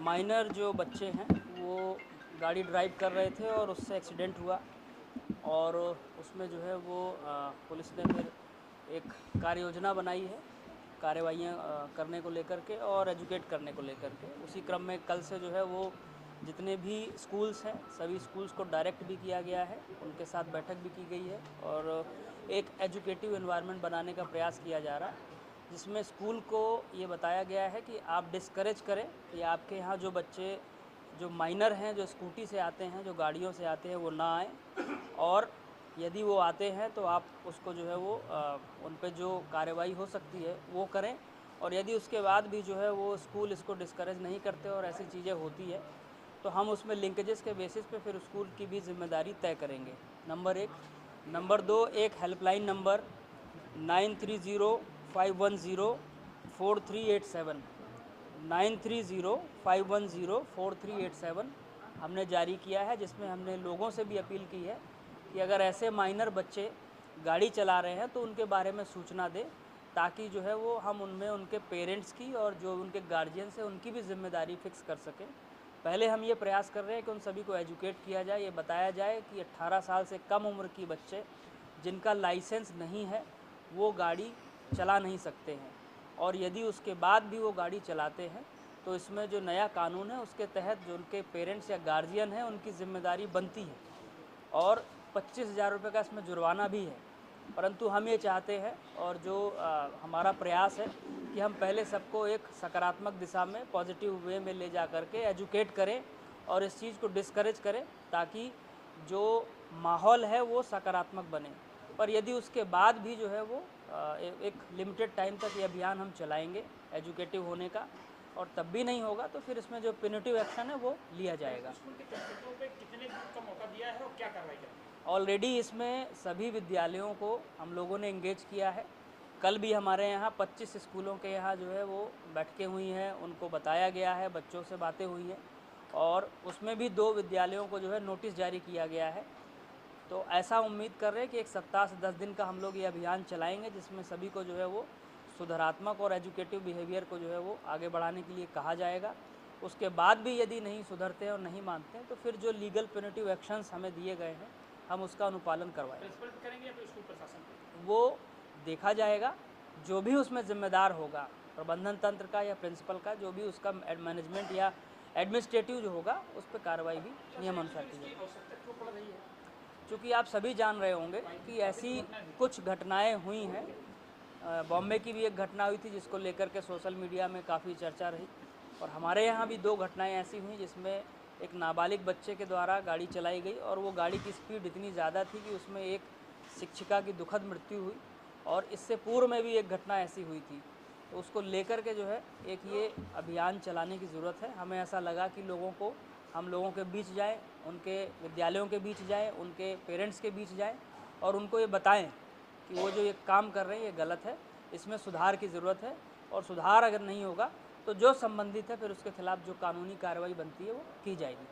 Minor जो बच्चे हैं वो गाड़ी ड्राइव कर रहे थे और उससे एक्सीडेंट हुआ और उसमें जो है वो पुलिस ने फिर एक कार्य योजना बनाई है कार्रवाइयाँ करने को लेकर के और एजुकेट करने को लेकर के। उसी क्रम में कल से जो है वो जितने भी स्कूल्स हैं सभी स्कूल्स को डायरेक्ट भी किया गया है, उनके साथ बैठक भी की गई है और एक एजुकेटिव एनवायरनमेंट बनाने का प्रयास किया जा रहा है, जिसमें स्कूल को ये बताया गया है कि आप डिस्करेज करें कि आपके यहाँ जो बच्चे जो माइनर हैं, जो स्कूटी से आते हैं, जो गाड़ियों से आते हैं, वो ना आएँ और यदि वो आते हैं तो आप उसको जो है वो उन पे जो कार्रवाई हो सकती है वो करें। और यदि उसके बाद भी जो है वो स्कूल इसको डिस्करेज नहीं करते और ऐसी चीज़ें होती है तो हम उसमें लिंकेजेस के बेसिस पे फिर स्कूल की भी जिम्मेदारी तय करेंगे। नंबर एक। नंबर दो, एक हेल्पलाइन नंबर 9305104387 9305104387 हमने जारी किया है, जिसमें हमने लोगों से भी अपील की है कि अगर ऐसे माइनर बच्चे गाड़ी चला रहे हैं तो उनके बारे में सूचना दें, ताकि जो है वो हम उनमें उनके पेरेंट्स की और जो उनके गार्जियंस हैं उनकी भी जिम्मेदारी फ़िक्स कर सकें। पहले हम ये प्रयास कर रहे हैं कि उन सभी को एजुकेट किया जाए, ये बताया जाए कि 18 साल से कम उम्र की बच्चे जिनका लाइसेंस नहीं है वो गाड़ी चला नहीं सकते हैं, और यदि उसके बाद भी वो गाड़ी चलाते हैं तो इसमें जो नया कानून है उसके तहत जो उनके पेरेंट्स या गार्जियन हैं उनकी ज़िम्मेदारी बनती है और 25,000 रुपये का इसमें जुर्माना भी है। परंतु हम ये चाहते हैं और जो हमारा प्रयास है कि हम पहले सबको एक सकारात्मक दिशा में पॉजिटिव वे में ले जा कर के एजुकेट करें और इस चीज़ को डिस्करेज करें, ताकि जो माहौल है वो सकारात्मक बने। पर यदि उसके बाद भी जो है वो एक लिमिटेड टाइम तक ये अभियान हम चलाएंगे एजुकेटिव होने का, और तब भी नहीं होगा तो फिर इसमें जो पिनिटिव एक्शन है वो लिया जाएगा। कितने का मौका दिया है और क्या कार्रवाई करेंगे? ऑलरेडी इसमें सभी विद्यालयों को हम लोगों ने एंगेज किया है। कल भी हमारे यहाँ 25 स्कूलों के यहाँ जो है वो बैठकें हुई हैं, उनको बताया गया है, बच्चों से बातें हुई हैं और उसमें भी 2 विद्यालयों को जो है नोटिस जारी किया गया है। तो ऐसा उम्मीद कर रहे हैं कि एक सप्ताह से 10 दिन का हम लोग ये अभियान चलाएंगे, जिसमें सभी को जो है वो सुधारात्मक और एजुकेटिव बिहेवियर को जो है वो आगे बढ़ाने के लिए कहा जाएगा। उसके बाद भी यदि नहीं सुधरते हैं और नहीं मानते हैं तो फिर जो लीगल पेनल्टी एक्शंस हमें दिए गए हैं हम उसका अनुपालन करवाएंगे। प्रिंसिपल पे करेंगे या फिर स्कूल प्रशासन पे? वो देखा जाएगा, जो भी उसमें जिम्मेदार होगा, प्रबंधन तंत्र का या प्रिंसिपल का, जो भी उसका मैनेजमेंट या एडमिनिस्ट्रेटिव जो होगा उस पर कार्रवाई भी नियमानुसार की जाएगी। आवश्यकता क्यों पड़ रही है? चूँकि आप सभी जान रहे होंगे कि ऐसी कुछ घटनाएं हुई हैं। बॉम्बे की भी एक घटना हुई थी जिसको लेकर के सोशल मीडिया में काफ़ी चर्चा रही, और हमारे यहाँ भी 2 घटनाएं ऐसी हुई जिसमें एक नाबालिग बच्चे के द्वारा गाड़ी चलाई गई और वो गाड़ी की स्पीड इतनी ज़्यादा थी कि उसमें एक शिक्षिका की दुखद मृत्यु हुई, और इससे पूर्व में भी एक घटना ऐसी हुई थी। तो उसको लेकर के जो है एक ये अभियान चलाने की ज़रूरत है। हमें ऐसा लगा कि हम लोगों के बीच जाएं, उनके विद्यालयों के बीच जाएं, उनके पेरेंट्स के बीच जाएं और उनको ये बताएं कि वो जो ये काम कर रहे हैं ये गलत है, इसमें सुधार की ज़रूरत है, और सुधार अगर नहीं होगा तो जो संबंधित है फिर उसके खिलाफ़ जो कानूनी कार्रवाई बनती है वो की जाएगी।